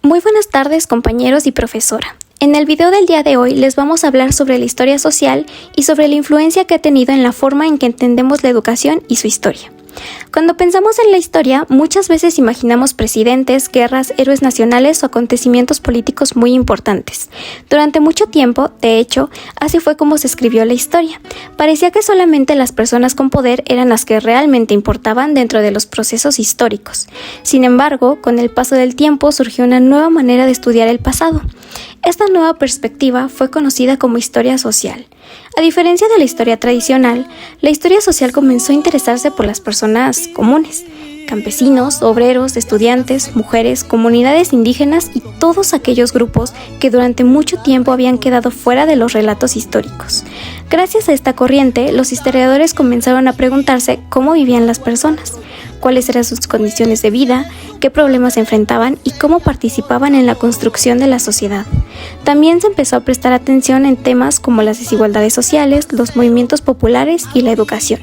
Muy buenas tardes, compañeros y profesora. En el video del día de hoy les vamos a hablar sobre la historia social y sobre la influencia que ha tenido en la forma en que entendemos la educación y su historia. Cuando pensamos en la historia, muchas veces imaginamos presidentes, guerras, héroes nacionales o acontecimientos políticos muy importantes. Durante mucho tiempo, de hecho, así fue como se escribió la historia. Parecía que solamente las personas con poder eran las que realmente importaban dentro de los procesos históricos. Sin embargo, con el paso del tiempo surgió una nueva manera de estudiar el pasado. Esta nueva perspectiva fue conocida como historia social. A diferencia de la historia tradicional, la historia social comenzó a interesarse por las personas comunes, campesinos, obreros, estudiantes, mujeres, comunidades indígenas y todos aquellos grupos que durante mucho tiempo habían quedado fuera de los relatos históricos. Gracias a esta corriente, los historiadores comenzaron a preguntarse cómo vivían las personas, cuáles eran sus condiciones de vida, qué problemas enfrentaban y cómo participaban en la construcción de la sociedad. También se empezó a prestar atención en temas como las desigualdades sociales, los movimientos populares y la educación.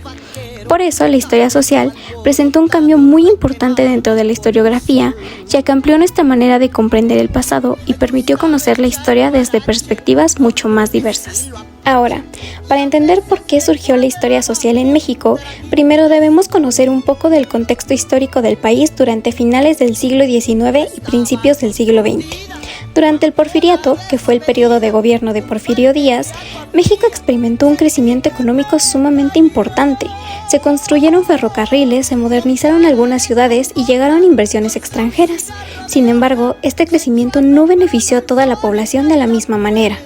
Por eso, la historia social presentó un cambio muy importante dentro de la historiografía, ya que amplió nuestra manera de comprender el pasado y permitió conocer la historia desde perspectivas mucho más diversas. Ahora, para entender por qué surgió la historia social en México, primero debemos conocer un poco del contexto histórico del país durante finales del siglo XIX y principios del siglo XX. Durante el Porfiriato, que fue el periodo de gobierno de Porfirio Díaz, México experimentó un crecimiento económico sumamente importante. Se construyeron ferrocarriles, se modernizaron algunas ciudades y llegaron inversiones extranjeras. Sin embargo, este crecimiento no benefició a toda la población de la misma manera.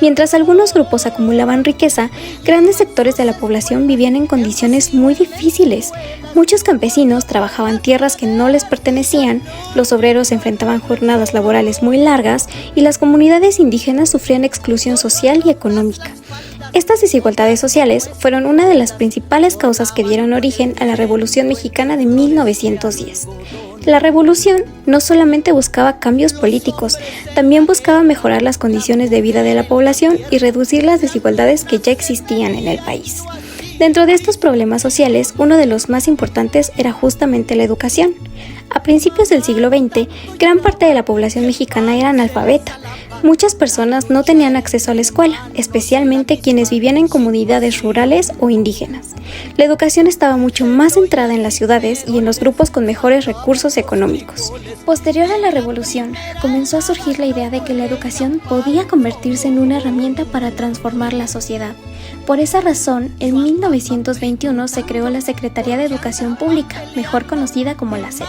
Mientras algunos grupos acumulaban riqueza, grandes sectores de la población vivían en condiciones muy difíciles. Muchos campesinos trabajaban tierras que no les pertenecían, los obreros enfrentaban jornadas laborales muy largas y las comunidades indígenas sufrían exclusión social y económica. Estas desigualdades sociales fueron una de las principales causas que dieron origen a la Revolución Mexicana de 1910. La revolución no solamente buscaba cambios políticos, también buscaba mejorar las condiciones de vida de la población y reducir las desigualdades que ya existían en el país. Dentro de estos problemas sociales, uno de los más importantes era justamente la educación. A principios del siglo XX, gran parte de la población mexicana era analfabeta. Muchas personas no tenían acceso a la escuela, especialmente quienes vivían en comunidades rurales o indígenas. La educación estaba mucho más centrada en las ciudades y en los grupos con mejores recursos económicos. Posterior a la revolución, comenzó a surgir la idea de que la educación podía convertirse en una herramienta para transformar la sociedad. Por esa razón, en 1921 se creó la Secretaría de Educación Pública, mejor conocida como la SEP.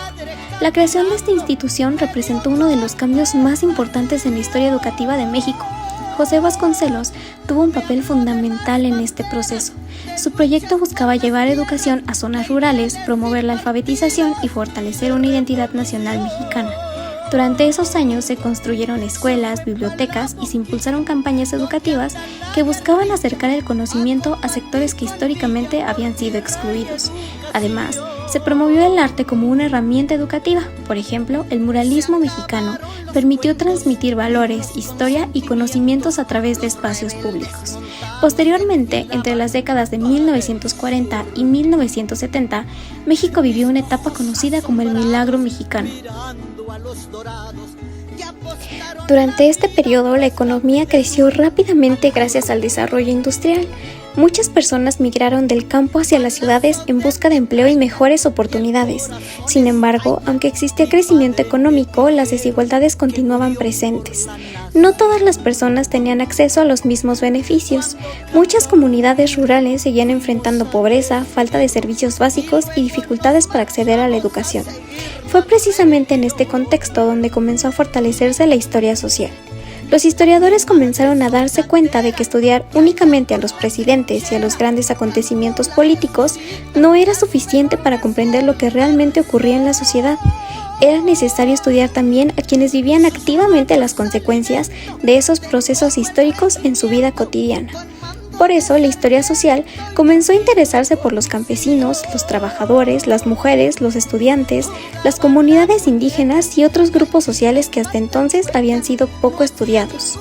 La creación de esta institución representó uno de los cambios más importantes en la historia educativa de México. José Vasconcelos tuvo un papel fundamental en este proceso. Su proyecto buscaba llevar educación a zonas rurales, promover la alfabetización y fortalecer una identidad nacional mexicana. Durante esos años se construyeron escuelas, bibliotecas y se impulsaron campañas educativas que buscaban acercar el conocimiento a sectores que históricamente habían sido excluidos. Además, se promovió el arte como una herramienta educativa. Por ejemplo, el muralismo mexicano permitió transmitir valores, historia y conocimientos a través de espacios públicos. Posteriormente, entre las décadas de 1940 y 1970, México vivió una etapa conocida como el Milagro Mexicano. Durante este periodo, la economía creció rápidamente gracias al desarrollo industrial. Muchas personas migraron del campo hacia las ciudades en busca de empleo y mejores oportunidades. Sin embargo, aunque existía crecimiento económico, las desigualdades continuaban presentes. No todas las personas tenían acceso a los mismos beneficios. Muchas comunidades rurales seguían enfrentando pobreza, falta de servicios básicos y dificultades para acceder a la educación. Fue precisamente en este contexto donde comenzó a fortalecerse la historia social. Los historiadores comenzaron a darse cuenta de que estudiar únicamente a los presidentes y a los grandes acontecimientos políticos no era suficiente para comprender lo que realmente ocurría en la sociedad. Era necesario estudiar también a quienes vivían activamente las consecuencias de esos procesos históricos en su vida cotidiana. Por eso, la historia social comenzó a interesarse por los campesinos, los trabajadores, las mujeres, los estudiantes, las comunidades indígenas y otros grupos sociales que hasta entonces habían sido poco estudiados.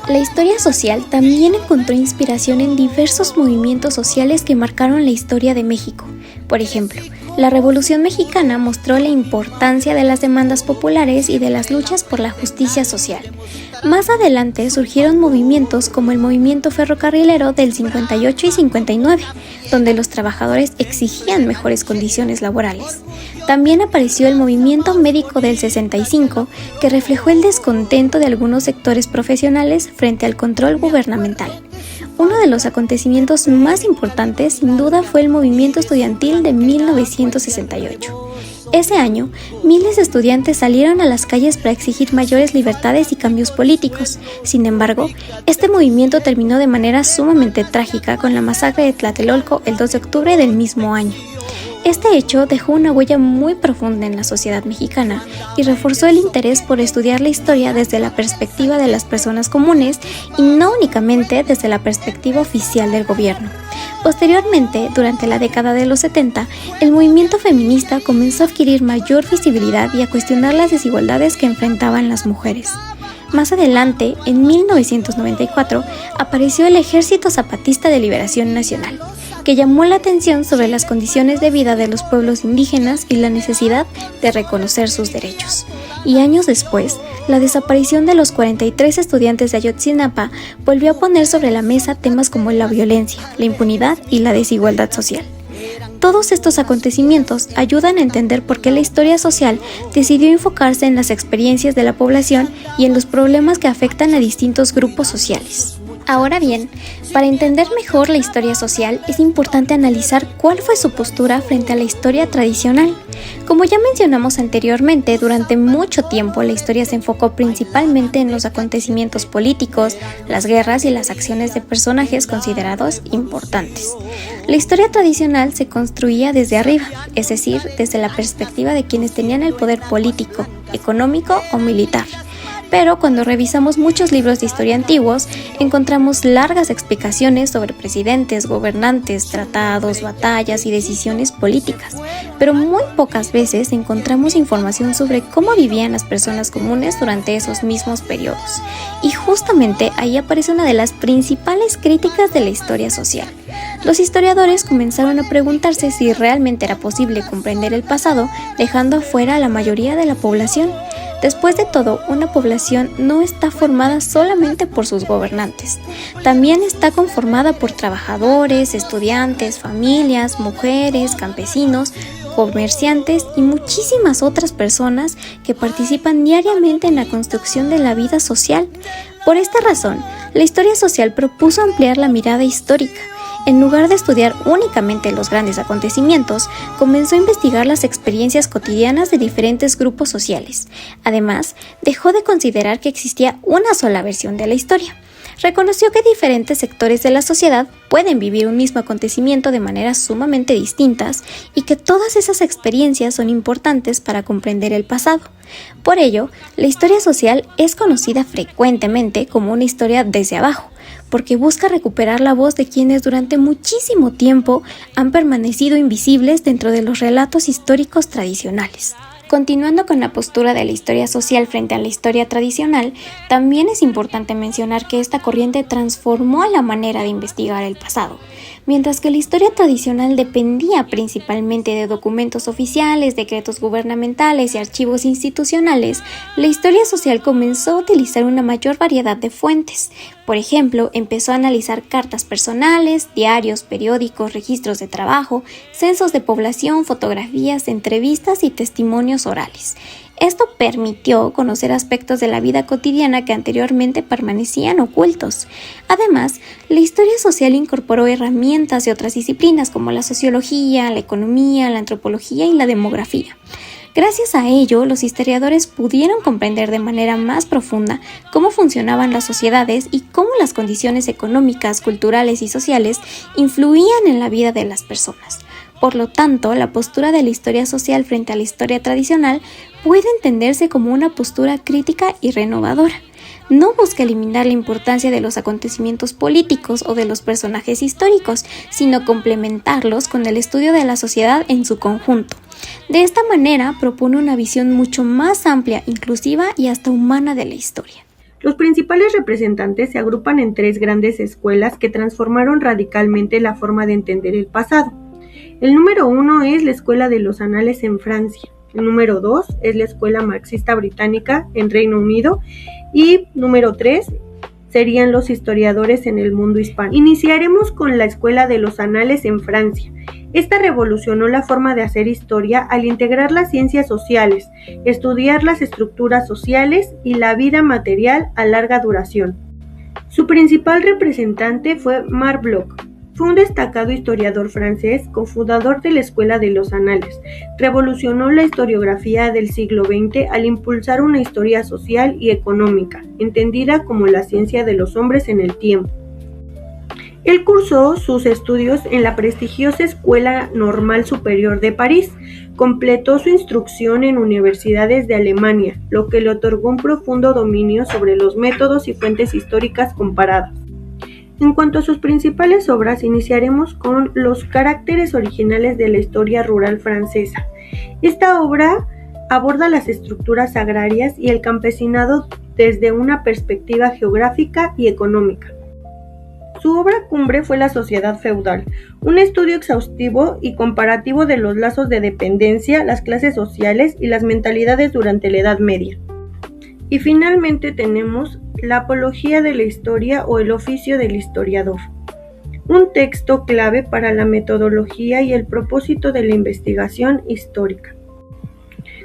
La historia social también encontró inspiración en diversos movimientos sociales que marcaron la historia de México. Por ejemplo, la Revolución Mexicana mostró la importancia de las demandas populares y de las luchas por la justicia social. Más adelante surgieron movimientos como el movimiento ferrocarrilero del 58 y 59, donde los trabajadores exigían mejores condiciones laborales. También apareció el movimiento médico del 65, que reflejó el descontento de algunos sectores profesionales frente al control gubernamental. Uno de los acontecimientos más importantes, sin duda, fue el movimiento estudiantil de 1968. Ese año, miles de estudiantes salieron a las calles para exigir mayores libertades y cambios políticos. Sin embargo, este movimiento terminó de manera sumamente trágica con la masacre de Tlatelolco el 2 de octubre del mismo año. Este hecho dejó una huella muy profunda en la sociedad mexicana y reforzó el interés por estudiar la historia desde la perspectiva de las personas comunes y no únicamente desde la perspectiva oficial del gobierno. Posteriormente, durante la década de los 70, el movimiento feminista comenzó a adquirir mayor visibilidad y a cuestionar las desigualdades que enfrentaban las mujeres. Más adelante, en 1994, apareció el Ejército Zapatista de Liberación Nacional, que llamó la atención sobre las condiciones de vida de los pueblos indígenas y la necesidad de reconocer sus derechos. Y años después, la desaparición de los 43 estudiantes de Ayotzinapa volvió a poner sobre la mesa temas como la violencia, la impunidad y la desigualdad social. Todos estos acontecimientos ayudan a entender por qué la historia social decidió enfocarse en las experiencias de la población y en los problemas que afectan a distintos grupos sociales. Ahora bien, para entender mejor la historia social es importante analizar cuál fue su postura frente a la historia tradicional. Como ya mencionamos anteriormente, durante mucho tiempo la historia se enfocó principalmente en los acontecimientos políticos, las guerras y las acciones de personajes considerados importantes. La historia tradicional se construía desde arriba, es decir, desde la perspectiva de quienes tenían el poder político, económico o militar. Pero cuando revisamos muchos libros de historia antiguos, encontramos largas explicaciones sobre presidentes, gobernantes, tratados, batallas y decisiones políticas. Pero muy pocas veces encontramos información sobre cómo vivían las personas comunes durante esos mismos periodos. Y justamente ahí aparece una de las principales críticas de la historia social. Los historiadores comenzaron a preguntarse si realmente era posible comprender el pasado dejando afuera a la mayoría de la población. Después de todo, una población no está formada solamente por sus gobernantes. También está conformada por trabajadores, estudiantes, familias, mujeres, campesinos, comerciantes y muchísimas otras personas que participan diariamente en la construcción de la vida social. Por esta razón, la historia social propuso ampliar la mirada histórica. En lugar de estudiar únicamente los grandes acontecimientos, comenzó a investigar las experiencias cotidianas de diferentes grupos sociales. Además, dejó de considerar que existía una sola versión de la historia. Reconoció que diferentes sectores de la sociedad pueden vivir un mismo acontecimiento de maneras sumamente distintas y que todas esas experiencias son importantes para comprender el pasado. Por ello, la historia social es conocida frecuentemente como una historia desde abajo, porque busca recuperar la voz de quienes durante muchísimo tiempo han permanecido invisibles dentro de los relatos históricos tradicionales. Continuando con la postura de la historia social frente a la historia tradicional, también es importante mencionar que esta corriente transformó la manera de investigar el pasado. Mientras que la historia tradicional dependía principalmente de documentos oficiales, decretos gubernamentales y archivos institucionales, la historia social comenzó a utilizar una mayor variedad de fuentes. Por ejemplo, empezó a analizar cartas personales, diarios, periódicos, registros de trabajo, censos de población, fotografías, entrevistas y testimonios orales. Esto permitió conocer aspectos de la vida cotidiana que anteriormente permanecían ocultos. Además, la historia social incorporó herramientas de otras disciplinas como la sociología, la economía, la antropología y la demografía. Gracias a ello, los historiadores pudieron comprender de manera más profunda cómo funcionaban las sociedades y cómo las condiciones económicas, culturales y sociales influían en la vida de las personas. Por lo tanto, la postura de la historia social frente a la historia tradicional puede entenderse como una postura crítica y renovadora. No busca eliminar la importancia de los acontecimientos políticos o de los personajes históricos, sino complementarlos con el estudio de la sociedad en su conjunto. De esta manera, propone una visión mucho más amplia, inclusiva y hasta humana de la historia. Los principales representantes se agrupan en 3 grandes escuelas que transformaron radicalmente la forma de entender el pasado. El número 1 es la Escuela de los Anales en Francia. El número 2 es la Escuela Marxista Británica en Reino Unido. Y número 3 serían los historiadores en el mundo hispano. Iniciaremos con la Escuela de los Anales en Francia. Esta revolucionó la forma de hacer historia al integrar las ciencias sociales, estudiar las estructuras sociales y la vida material a larga duración. Su principal representante fue Marc Bloch. Fue un destacado historiador francés, cofundador de la Escuela de los Anales. Revolucionó la historiografía del siglo XX al impulsar una historia social y económica, entendida como la ciencia de los hombres en el tiempo. Él cursó sus estudios en la prestigiosa Escuela Normal Superior de París. Completó su instrucción en universidades de Alemania, lo que le otorgó un profundo dominio sobre los métodos y fuentes históricas comparadas. En cuanto a sus principales obras, iniciaremos con Los caracteres originales de la historia rural francesa. Esta obra aborda las estructuras agrarias y el campesinado desde una perspectiva geográfica y económica. Su obra cumbre fue La sociedad feudal, un estudio exhaustivo y comparativo de los lazos de dependencia, las clases sociales y las mentalidades durante la Edad Media. Y finalmente tenemos La apología de la historia o el oficio del historiador, un texto clave para la metodología y el propósito de la investigación histórica.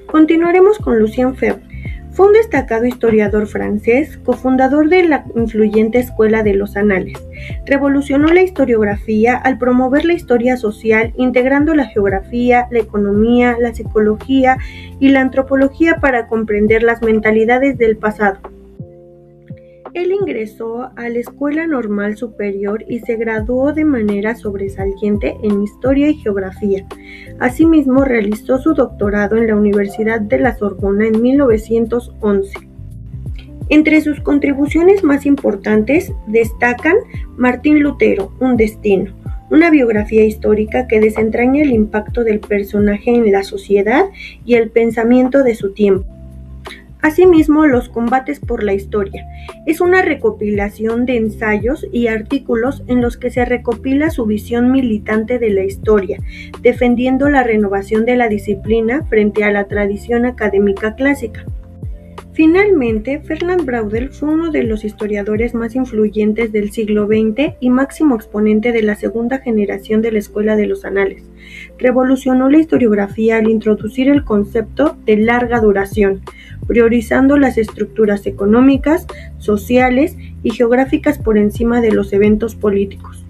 Continuaremos con Lucien Febvre. Fue un destacado historiador francés, cofundador de la influyente Escuela de los Anales. Revolucionó la historiografía al promover la historia social, integrando la geografía, la economía, la psicología y la antropología para comprender las mentalidades del pasado. Él ingresó a la Escuela Normal Superior y se graduó de manera sobresaliente en Historia y Geografía. Asimismo, realizó su doctorado en la Universidad de la Sorbona en 1911. Entre sus contribuciones más importantes destacan Martín Lutero, Un destino, una biografía histórica que desentraña el impacto del personaje en la sociedad y el pensamiento de su tiempo. Asimismo, Los combates por la historia es una recopilación de ensayos y artículos en los que se recopila su visión militante de la historia, defendiendo la renovación de la disciplina frente a la tradición académica clásica. Finalmente, Fernand Braudel fue uno de los historiadores más influyentes del siglo XX y máximo exponente de la segunda generación de la Escuela de los Anales. Revolucionó la historiografía al introducir el concepto de larga duración, priorizando las estructuras económicas, sociales y geográficas por encima de los eventos políticos.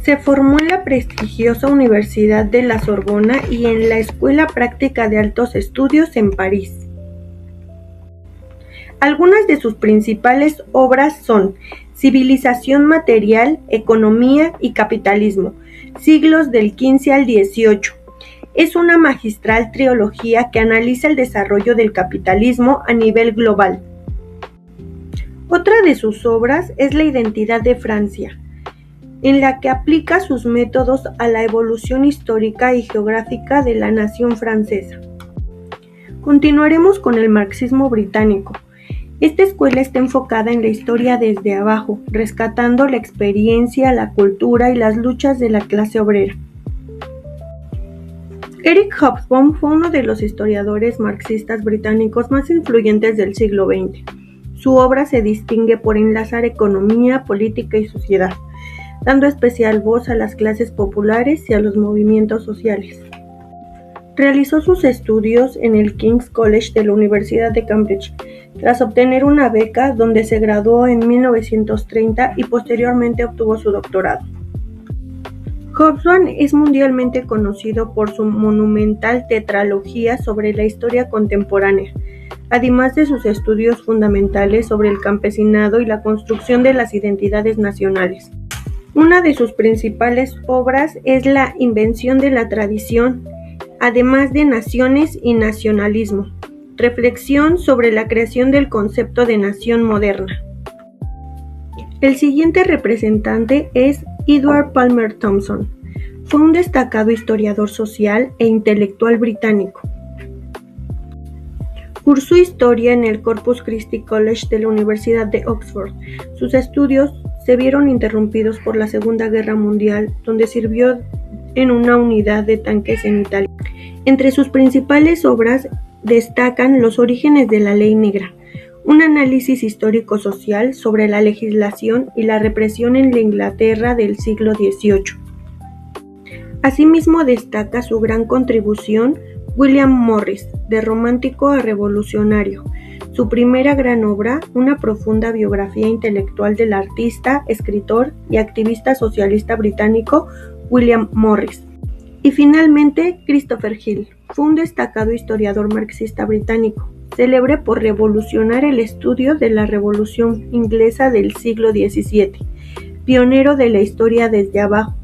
Se formó en la prestigiosa Universidad de la Sorbona y en la Escuela Práctica de Altos Estudios en París. Algunas de sus principales obras son Civilización material, Economía y Capitalismo, siglos del XV al XVIII. Es una magistral trilogía que analiza el desarrollo del capitalismo a nivel global. Otra de sus obras es La identidad de Francia, en la que aplica sus métodos a la evolución histórica y geográfica de la nación francesa. Continuaremos con el marxismo británico. Esta escuela está enfocada en la historia desde abajo, rescatando la experiencia, la cultura y las luchas de la clase obrera. Eric Hobsbawm fue uno de los historiadores marxistas británicos más influyentes del siglo XX. Su obra se distingue por enlazar economía, política y sociedad, dando especial voz a las clases populares y a los movimientos sociales. Realizó sus estudios en el King's College de la Universidad de Cambridge, tras obtener una beca donde se graduó en 1930 y posteriormente obtuvo su doctorado. Hobsbawm es mundialmente conocido por su monumental tetralogía sobre la historia contemporánea, además de sus estudios fundamentales sobre el campesinado y la construcción de las identidades nacionales. Una de sus principales obras es La invención de la tradición, además de Naciones y nacionalismo, reflexión sobre la creación del concepto de nación moderna. El siguiente representante es Edward Palmer Thompson. Fue un destacado historiador social e intelectual británico. Cursó historia en el Corpus Christi College de la Universidad de Oxford. Sus estudios se vieron interrumpidos por la Segunda Guerra Mundial, donde sirvió en una unidad de tanques en Italia. Entre sus principales obras destacan Los orígenes de la ley negra, un análisis histórico-social sobre la legislación y la represión en la Inglaterra del siglo XVIII. Asimismo destaca su gran contribución William Morris, de romántico a revolucionario. Su primera gran obra, una profunda biografía intelectual del artista, escritor y activista socialista británico William Morris. Y finalmente, Christopher Hill, fue un destacado historiador marxista británico, célebre por revolucionar el estudio de la Revolución Inglesa del siglo XVII, pionero de la historia desde abajo.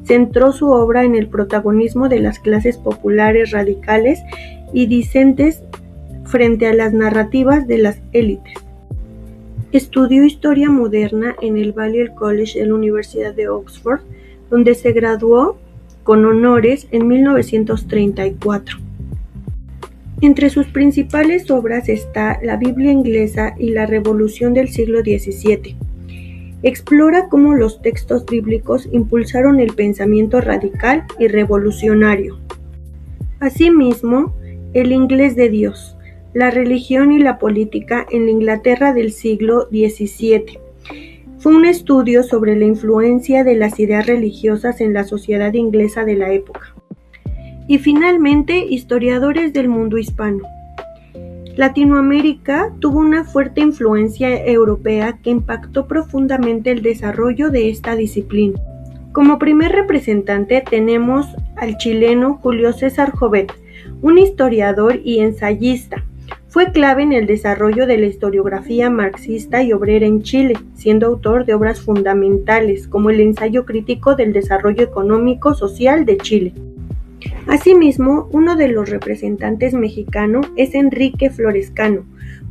Centró su obra en el protagonismo de las clases populares radicales y discentes frente a las narrativas de las élites. Estudió historia moderna en el Balliol College de la Universidad de Oxford, donde se graduó con honores en 1934. Entre sus principales obras está La Biblia inglesa y la Revolución del siglo XVII. Explora cómo los textos bíblicos impulsaron el pensamiento radical y revolucionario. Asimismo, El inglés de Dios, la religión y la política en la Inglaterra del siglo XVII. Fue un estudio sobre la influencia de las ideas religiosas en la sociedad inglesa de la época. Y finalmente, Historiadores del mundo hispano. Latinoamérica tuvo una fuerte influencia europea que impactó profundamente el desarrollo de esta disciplina. Como primer representante tenemos al chileno Julio César Jovet, un historiador y ensayista. Fue clave en el desarrollo de la historiografía marxista y obrera en Chile, siendo autor de obras fundamentales como el Ensayo crítico del desarrollo económico-social de Chile. Asimismo, uno de los representantes mexicanos es Enrique Florescano,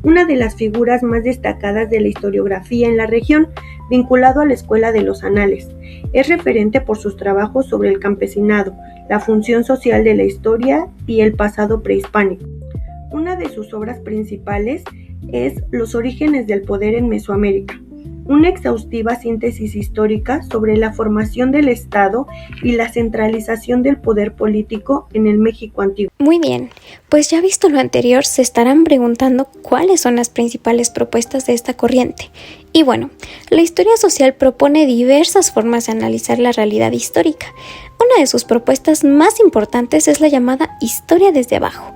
una de las figuras más destacadas de la historiografía en la región, vinculado a la Escuela de los Anales. Es referente por sus trabajos sobre el campesinado, la función social de la historia y el pasado prehispánico. Una de sus obras principales es Los orígenes del poder en Mesoamérica, una exhaustiva síntesis histórica sobre la formación del Estado y la centralización del poder político en el México antiguo. Muy bien, pues ya visto lo anterior, se estarán preguntando cuáles son las principales propuestas de esta corriente. Y bueno, la historia social propone diversas formas de analizar la realidad histórica. Una de sus propuestas más importantes es la llamada historia desde abajo.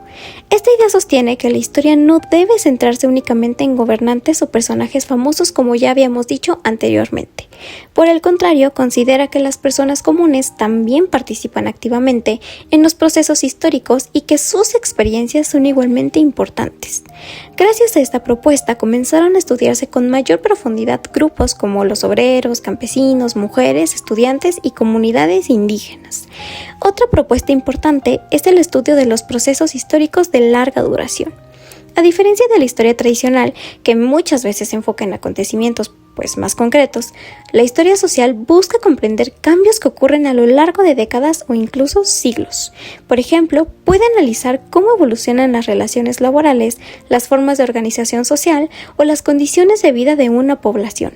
Esta idea sostiene que la historia no debe centrarse únicamente en gobernantes o personajes famosos, como ya habíamos dicho anteriormente. Por el contrario, considera que las personas comunes también participan activamente en los procesos históricos y que sus experiencias son igualmente importantes. Gracias a esta propuesta comenzaron a estudiarse con mayor profundidad grupos como los obreros, campesinos, mujeres, estudiantes y comunidades indígenas. Otra propuesta importante es el estudio de los procesos históricos de larga duración. A diferencia de la historia tradicional, que muchas veces se enfoca en acontecimientos más concretos, la historia social busca comprender cambios que ocurren a lo largo de décadas o incluso siglos. Por ejemplo, puede analizar cómo evolucionan las relaciones laborales, las formas de organización social o las condiciones de vida de una población.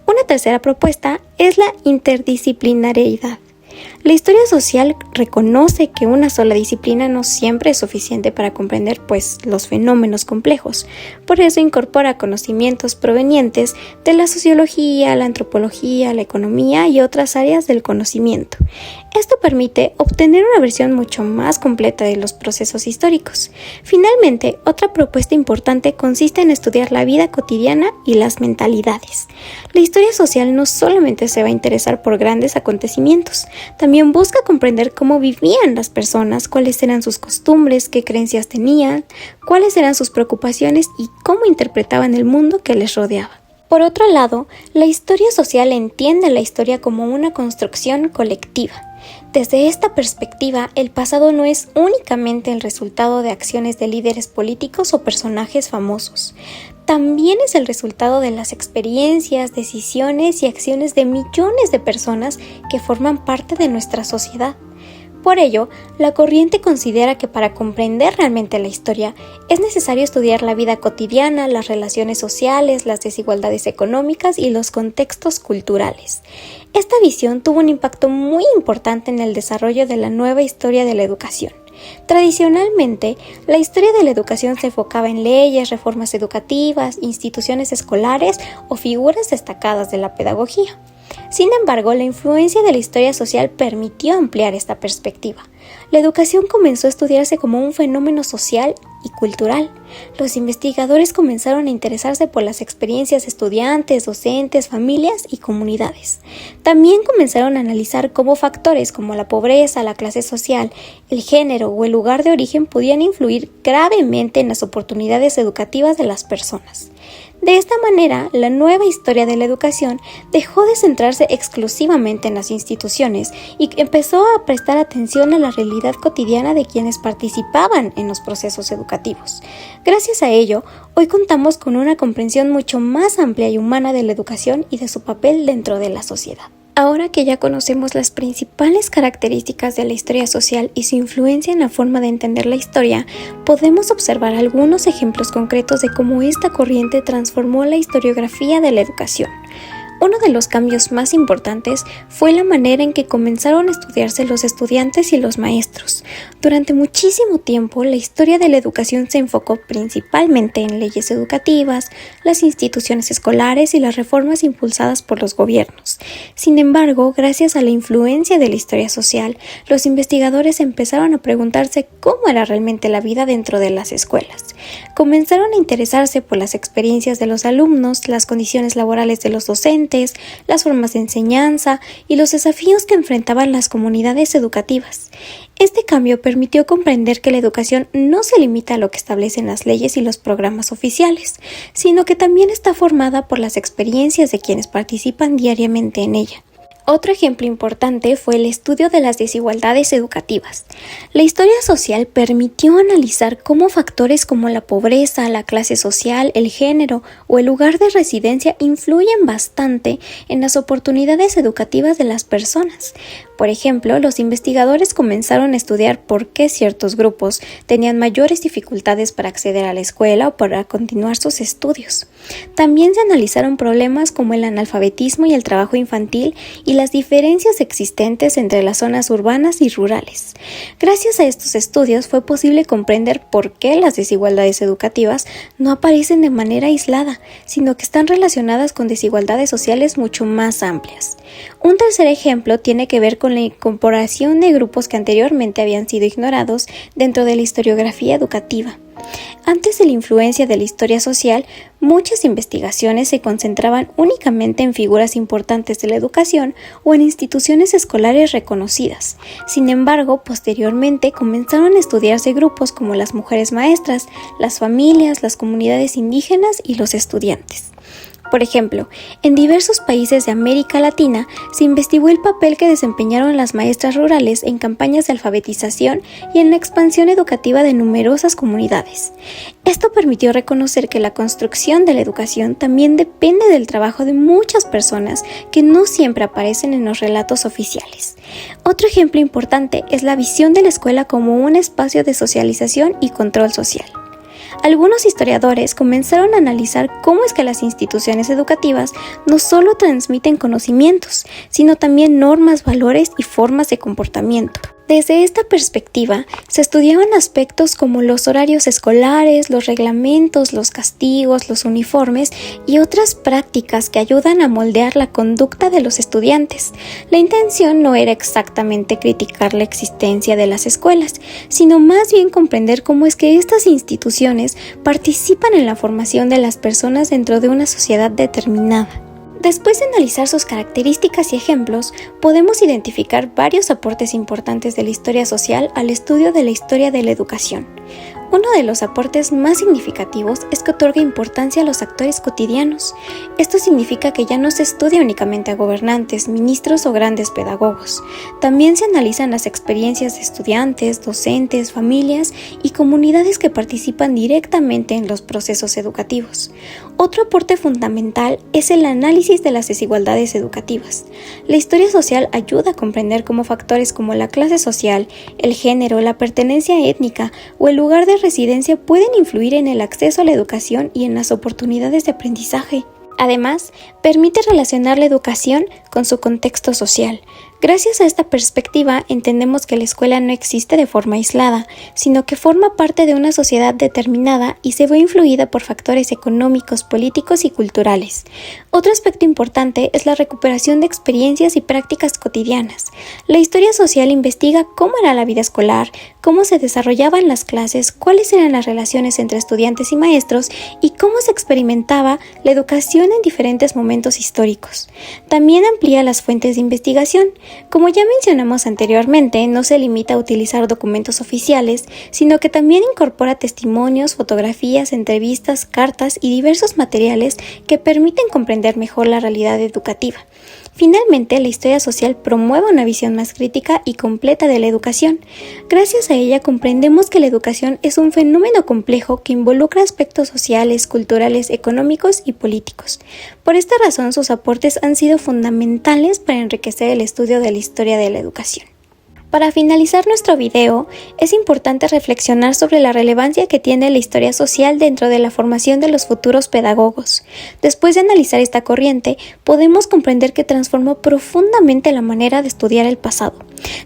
Una tercera propuesta es la interdisciplinariedad. La historia social reconoce que una sola disciplina no siempre es suficiente para comprender los fenómenos complejos. Por eso incorpora conocimientos provenientes de la sociología, la antropología, la economía y otras áreas del conocimiento. Esto permite obtener una versión mucho más completa de los procesos históricos. Finalmente, otra propuesta importante consiste en estudiar la vida cotidiana y las mentalidades. La historia social no solamente se va a interesar por grandes acontecimientos, también busca comprender cómo vivían las personas, cuáles eran sus costumbres, qué creencias tenían, cuáles eran sus preocupaciones y cómo interpretaban el mundo que les rodeaba. Por otro lado, la historia social entiende la historia como una construcción colectiva. Desde esta perspectiva, el pasado no es únicamente el resultado de acciones de líderes políticos o personajes famosos. También es el resultado de las experiencias, decisiones y acciones de millones de personas que forman parte de nuestra sociedad. Por ello, la corriente considera que para comprender realmente la historia es necesario estudiar la vida cotidiana, las relaciones sociales, las desigualdades económicas y los contextos culturales. Esta visión tuvo un impacto muy importante en el desarrollo de la nueva historia de la educación. Tradicionalmente, la historia de la educación se enfocaba en leyes, reformas educativas, instituciones escolares o figuras destacadas de la pedagogía. Sin embargo, la influencia de la historia social permitió ampliar esta perspectiva. La educación comenzó a estudiarse como un fenómeno social y cultural. Los investigadores comenzaron a interesarse por las experiencias de estudiantes, docentes, familias y comunidades. También comenzaron a analizar cómo factores como la pobreza, la clase social, el género o el lugar de origen podían influir gravemente en las oportunidades educativas de las personas. De esta manera, la nueva historia de la educación dejó de centrarse exclusivamente en las instituciones y empezó a prestar atención a la realidad cotidiana de quienes participaban en los procesos educativos. Gracias a ello, hoy contamos con una comprensión mucho más amplia y humana de la educación y de su papel dentro de la sociedad. Ahora que ya conocemos las principales características de la historia social y su influencia en la forma de entender la historia, podemos observar algunos ejemplos concretos de cómo esta corriente transformó la historiografía de la educación. Uno de los cambios más importantes fue la manera en que comenzaron a estudiarse los estudiantes y los maestros. Durante muchísimo tiempo, la historia de la educación se enfocó principalmente en leyes educativas, las instituciones escolares y las reformas impulsadas por los gobiernos. Sin embargo, gracias a la influencia de la historia social, los investigadores empezaron a preguntarse cómo era realmente la vida dentro de las escuelas. Comenzaron a interesarse por las experiencias de los alumnos, las condiciones laborales de los docentes, las formas de enseñanza y los desafíos que enfrentaban las comunidades educativas. Este cambio permitió comprender que la educación no se limita a lo que establecen las leyes y los programas oficiales, sino que también está formada por las experiencias de quienes participan diariamente en ella. Otro ejemplo importante fue el estudio de las desigualdades educativas. La historia social permitió analizar cómo factores como la pobreza, la clase social, el género o el lugar de residencia influyen bastante en las oportunidades educativas de las personas. Por ejemplo, los investigadores comenzaron a estudiar por qué ciertos grupos tenían mayores dificultades para acceder a la escuela o para continuar sus estudios. También se analizaron problemas como el analfabetismo y el trabajo infantil y las diferencias existentes entre las zonas urbanas y rurales. Gracias a estos estudios fue posible comprender por qué las desigualdades educativas no aparecen de manera aislada, sino que están relacionadas con desigualdades sociales mucho más amplias. Un tercer ejemplo tiene que ver con la incorporación de grupos que anteriormente habían sido ignorados dentro de la historiografía educativa. Antes de la influencia de la historia social, muchas investigaciones se concentraban únicamente en figuras importantes de la educación o en instituciones escolares reconocidas. Sin embargo, posteriormente comenzaron a estudiarse grupos como las mujeres maestras, las familias, las comunidades indígenas y los estudiantes. Por ejemplo, en diversos países de América Latina se investigó el papel que desempeñaron las maestras rurales en campañas de alfabetización y en la expansión educativa de numerosas comunidades. Esto permitió reconocer que la construcción de la educación también depende del trabajo de muchas personas que no siempre aparecen en los relatos oficiales. Otro ejemplo importante es la visión de la escuela como un espacio de socialización y control social. Algunos historiadores comenzaron a analizar cómo es que las instituciones educativas no solo transmiten conocimientos, sino también normas, valores y formas de comportamiento. Desde esta perspectiva, se estudiaban aspectos como los horarios escolares, los reglamentos, los castigos, los uniformes y otras prácticas que ayudan a moldear la conducta de los estudiantes. La intención no era exactamente criticar la existencia de las escuelas, sino más bien comprender cómo es que estas instituciones participan en la formación de las personas dentro de una sociedad determinada. Después de analizar sus características y ejemplos, podemos identificar varios aportes importantes de la historia social al estudio de la historia de la educación. Uno de los aportes más significativos es que otorga importancia a los actores cotidianos. Esto significa que ya no se estudia únicamente a gobernantes, ministros o grandes pedagogos. También se analizan las experiencias de estudiantes, docentes, familias y comunidades que participan directamente en los procesos educativos. Otro aporte fundamental es el análisis de las desigualdades educativas. La historia social ayuda a comprender cómo factores como la clase social, el género, la pertenencia étnica o el lugar de residencia pueden influir en el acceso a la educación y en las oportunidades de aprendizaje. Además, permite relacionar la educación con su contexto social. Gracias a esta perspectiva, entendemos que la escuela no existe de forma aislada, sino que forma parte de una sociedad determinada y se ve influida por factores económicos, políticos y culturales. Otro aspecto importante es la recuperación de experiencias y prácticas cotidianas. La historia social investiga cómo era la vida escolar, cómo se desarrollaban las clases, cuáles eran las relaciones entre estudiantes y maestros y cómo se experimentaba la educación en diferentes momentos históricos. También amplía las fuentes de investigación. Como ya mencionamos anteriormente, no se limita a utilizar documentos oficiales, sino que también incorpora testimonios, fotografías, entrevistas, cartas y diversos materiales que permiten comprender mejor la realidad educativa. Finalmente, la historia social promueve una visión más crítica y completa de la educación. Gracias a ella comprendemos que la educación es un fenómeno complejo que involucra aspectos sociales, culturales, económicos y políticos. Por esta razón, sus aportes han sido fundamentales para enriquecer el estudio de la historia de la educación. Para finalizar nuestro video, es importante reflexionar sobre la relevancia que tiene la historia social dentro de la formación de los futuros pedagogos. Después de analizar esta corriente, podemos comprender que transformó profundamente la manera de estudiar el pasado.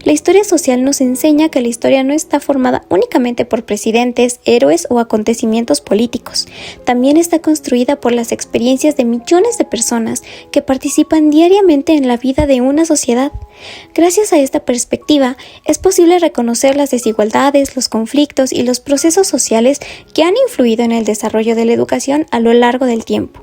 La historia social nos enseña que la historia no está formada únicamente por presidentes, héroes o acontecimientos políticos. También está construida por las experiencias de millones de personas que participan diariamente en la vida de una sociedad. Gracias a esta perspectiva, es posible reconocer las desigualdades, los conflictos y los procesos sociales que han influido en el desarrollo de la educación a lo largo del tiempo.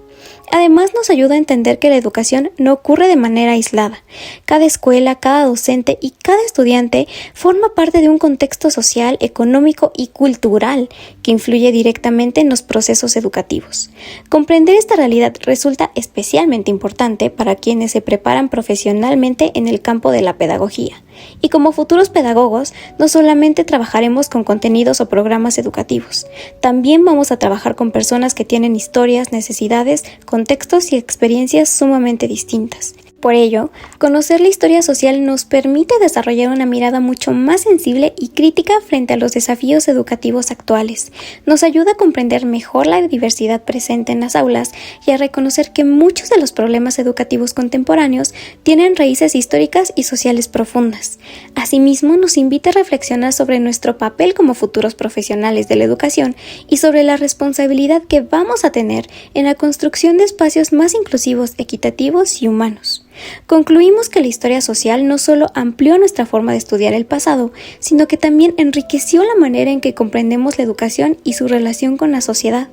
Además, nos ayuda a entender que la educación no ocurre de manera aislada. Cada escuela, cada docente y cada estudiante forma parte de un contexto social, económico y cultural que influye directamente en los procesos educativos. Comprender esta realidad resulta especialmente importante para quienes se preparan profesionalmente en el campo de la pedagogía. Y como futuros pedagogos, no solamente trabajaremos con contenidos o programas educativos, también vamos a trabajar con personas que tienen historias, necesidades, contextos y experiencias sumamente distintas. Por ello, conocer la historia social nos permite desarrollar una mirada mucho más sensible y crítica frente a los desafíos educativos actuales. Nos ayuda a comprender mejor la diversidad presente en las aulas y a reconocer que muchos de los problemas educativos contemporáneos tienen raíces históricas y sociales profundas. Asimismo, nos invita a reflexionar sobre nuestro papel como futuros profesionales de la educación y sobre la responsabilidad que vamos a tener en la construcción de espacios más inclusivos, equitativos y humanos. Concluimos que la historia social no solo amplió nuestra forma de estudiar el pasado, sino que también enriqueció la manera en que comprendemos la educación y su relación con la sociedad.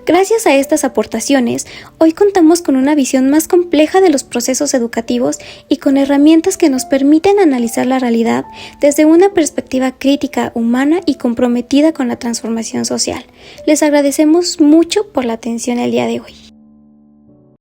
Gracias a estas aportaciones, hoy contamos con una visión más compleja de los procesos educativos y con herramientas que nos permiten analizar la realidad desde una perspectiva crítica, humana y comprometida con la transformación social. Les agradecemos mucho por la atención el día de hoy.